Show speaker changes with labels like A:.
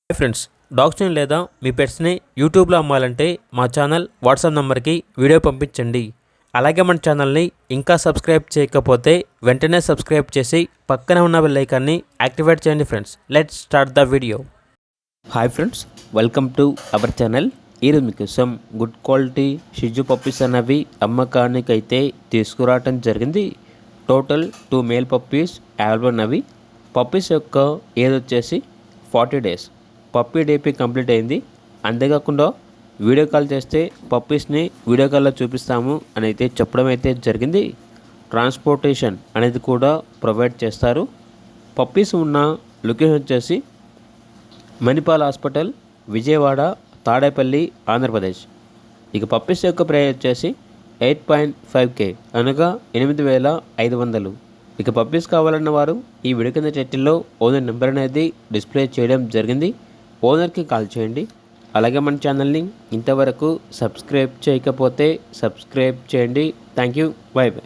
A: Hi friends, డాగ్స్ని లేదా మీ పెట్స్ని యూట్యూబ్లో అమ్మాలంటే మా ఛానల్ వాట్సాప్ నెంబర్కి వీడియో పంపించండి. అలాగే మన ఛానల్ని ఇంకా సబ్స్క్రైబ్ చేయకపోతే వెంటనే సబ్స్క్రైబ్ చేసి పక్కనే ఉన్న బెల్ ఐకాన్ని యాక్టివేట్ చేయండి. Friends, let's start the video. Hi friends, welcome to our channel. ఈరోజు మీకోసం గుడ్ క్వాలిటీ షిజు పప్పీస్ అనేవి అమ్మకానికి అయితే తీసుకురావటం జరిగింది. టోటల్ 2 మేల్ పప్పీస్ అవైలబుల్ ఉన్నవి. పప్పీస్ యొక్క ఏజ్ వచ్చేసి 40 డేస్. పప్పీ డేపీ కంప్లీట్ అయింది. అంతేకాకుండా వీడియో కాల్ చేస్తే పప్పీస్ని వీడియో కాల్లో చూపిస్తాము అని అయితే చెప్పడం అయితే జరిగింది. ట్రాన్స్పోర్టేషన్ అనేది కూడా ప్రొవైడ్ చేస్తారు. పప్పీస్ ఉన్న లొకేషన్ వచ్చేసి మణిపాల్ హాస్పిటల్, విజయవాడ, తాడేపల్లి, ఆంధ్రప్రదేశ్. ఇక పప్పీస్ యొక్క ప్రైస్ వచ్చేసి 8.5K అనగా 8,500. ఇక పప్పీస్ కావాలన్న వారు ఈ వీడియో కింద టైటిల్లో ఓనర్ నెంబర్ అనేది డిస్ప్లే చేయడం జరిగింది. ఓనర్కి కాల్ చేయండి. అలాగే మన ఛానల్ని ఇంతవరకు సబ్స్క్రైబ్ చేయకపోతే సబ్స్క్రైబ్ చేయండి. Thank you. By by.